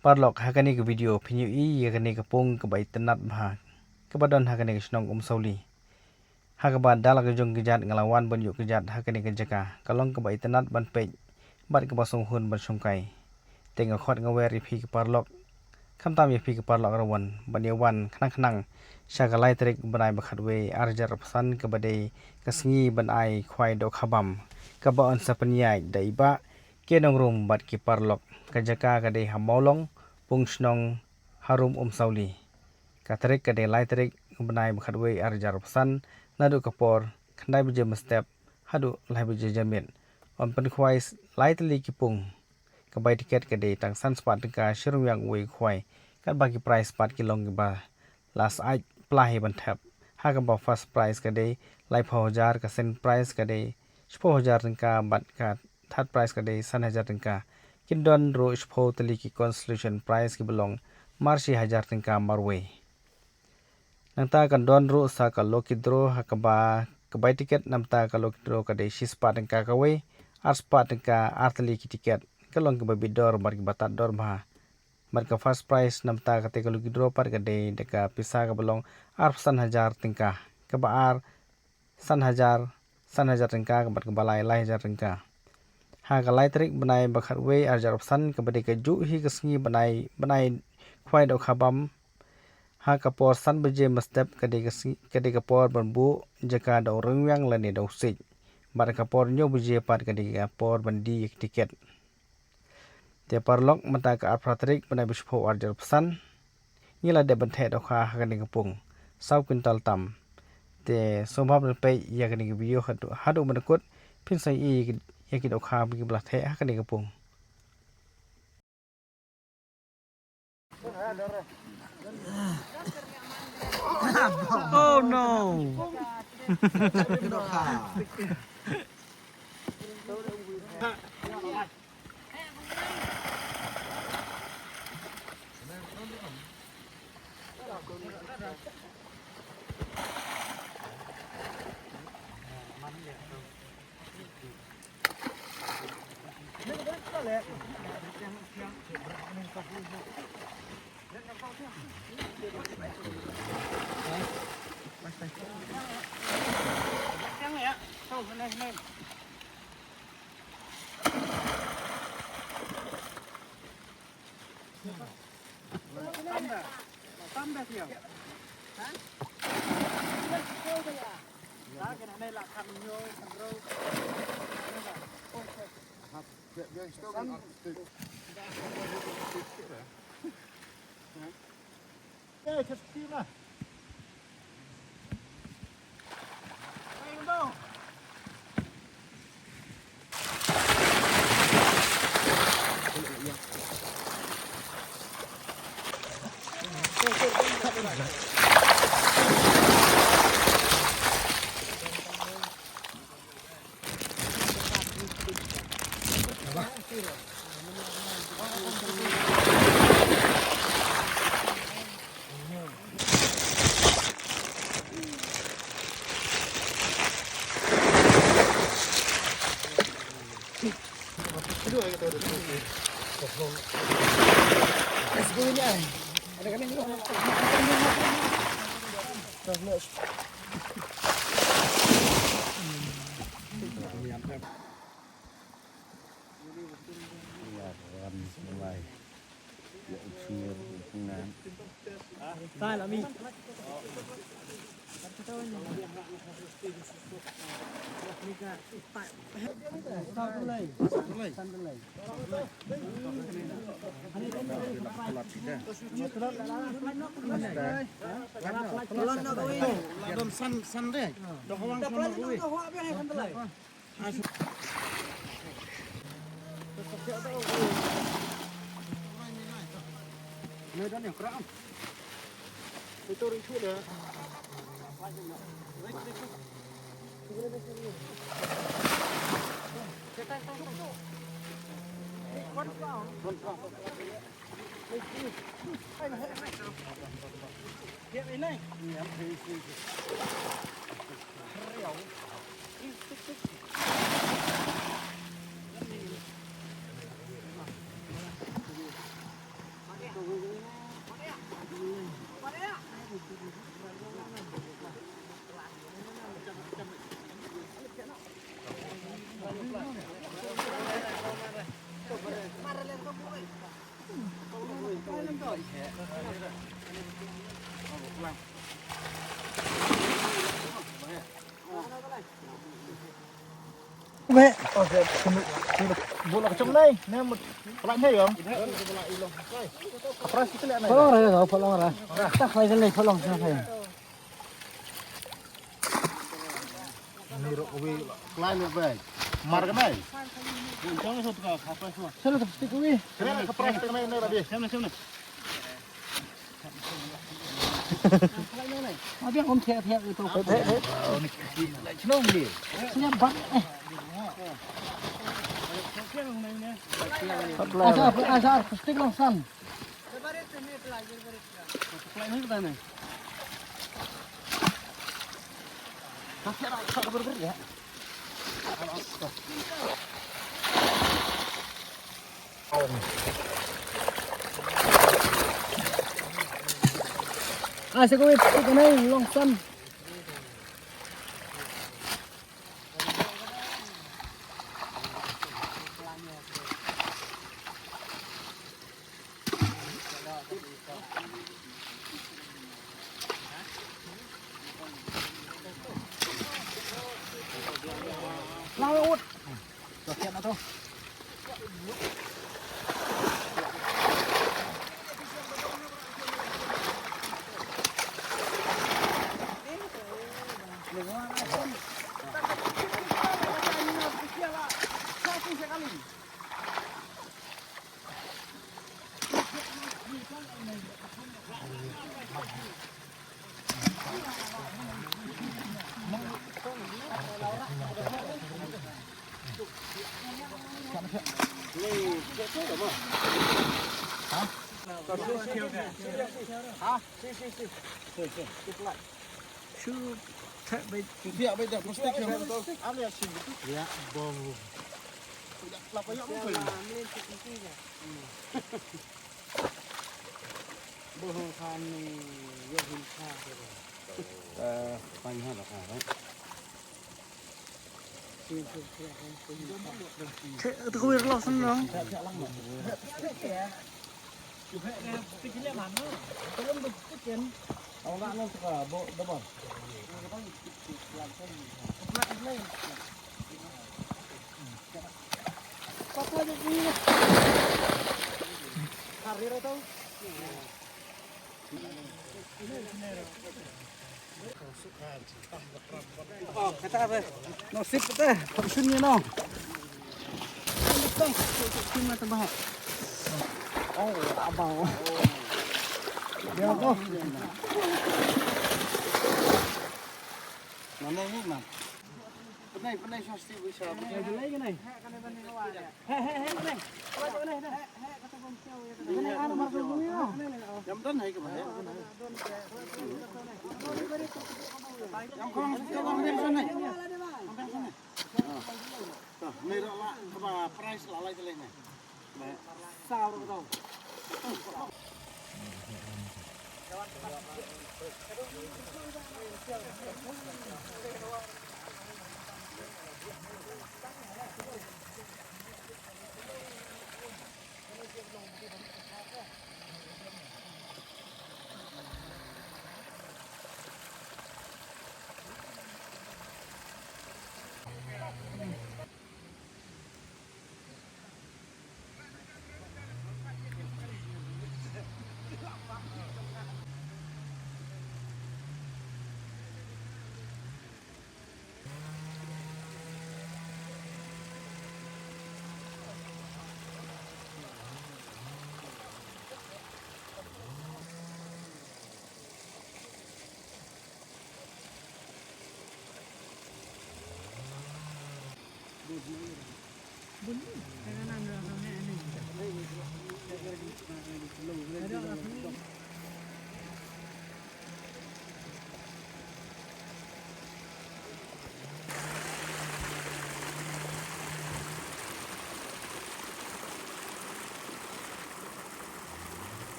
Parlok hakani ke video pinyu I hakani ke pung ke bai tenat bah. Kebadon hakani ke senong sauli. Hakaban dalak ke jong kejat ngelawan ban yuk kejat hakani ke jaka. Kalong ke bai tenat ban pej. Bat ke basong hun ban sungkai. Tengok khot ngawer ipi ke parlok. Kam tam ipi ke parlok rawan. Ban yawan kenang-kenang. Syagalai terik banai bakhatwe arjar pesan ke badai kesengi ban ai khwai dok habam. Kebaon sapeniai daiba kenong rum bat ki parlok. Kajaka kadai hamolong pung snong harum sauli. Katarik kadai lai terik benai bakhatwe arjar pesan nadu kapor kandai beje mestep hadu lai beje jamit. On pen khwai lai teli ki pung. Kabai tiket kadai tang san spat tengka shirum yang wei khwai. Kat bagi price pat kilong ki ba. Last aj plahi ban tap. Hakaba first price kadai lai 4,000 ka sen price kadai 10,000 tengka bat ka third price kadai 1,000 tengka. Kindon ro ispo teli ki constellation price ki belong marsi 1,000 tengka marwe. Nangta kan don ro sa ka lokidro hakaba kabai tiket namta ka lokidro kadai sispa tengka kawe arspa tengka arteli ki tiket kalong ke babidor bar ki batat dor bah. Marka first price namta kate ka lokidro par kadai deka pisa ka belong arsan 1,000 tengka kabaar 1,000 tengka kabat kebalai lai 1,000 tengka. Ha kalai terik benai bakhat we arjar opsan kabadi ke ju hi kesengi benai khwai dok habam. Ha kapor san beje mestep kadi kapor banbu jaka do rengyang lani do sik. Bar kapor nyo beje pat kadi kapor bandi tiket. Te parlok mata ka apra terik benai bispo arjar opsan. Nila de benthe dok ha kadi kapung. Sau kintal tam. Te sombab pe ya kadi video hadu menekut pinsai I ya kita kha bi belah the ha kani kapung. Oh no. Tai là mi. San deh. Medan yang keram. Itu ricu dah. Oke. Oh, bola kecil nih. Nih pelaknya ya. Kapras kita lihat nih. Folong ra. Tak lagi nih folong sana ya. Ini rokowi pelai lebay. Mar kan nih. Jangan satu kapras semua. Sana tak stick wi. Kena kapras kita nih rabi. Sana. Abi om thea itu. Oh, ini senang ni. Siap bak. Asar stick lang san. Pelai ni kita nih. Tak berber ya. Saya kau itu kan longsan. Laut. Siap atau? Biar dah plastik yang betul. Ada yang sini. Ya, bohong. Tidak lapar yang betul. Bohong kan ya hilsa. Panjang lah kan. Itu kau irlosan dong. Awak nak suka bawa double. Apa aja ini? Karir atau? Oh, kata apa? Nasib kita, pensiunnya no. Betul, cuma tambah. Oh, abang. Dia tu. Mana ni mak? Penai pasti bisa. Ya, jelai kan ni? He, ni. Kalau ni dah. Kata bangsa. Ini ada marah bunyi. Jam dan hai ke mana? Yang kau ni sana. Ni lah, apa price lalai tu ni. Sao rồi.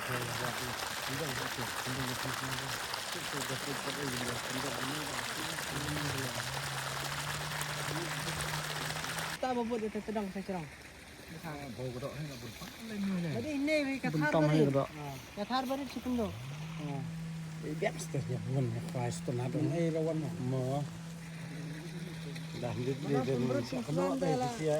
Tak apa buat itu tedang saya cerang. Bau kedok ni nak berpak lain ni ni. Jadi ini kathar Bentang bari. ni kedok. Kathar bari sikundo. Biar mesti dia ngon fries tu nak dong lawan mo. Dah dia dia dia kedok dia dia.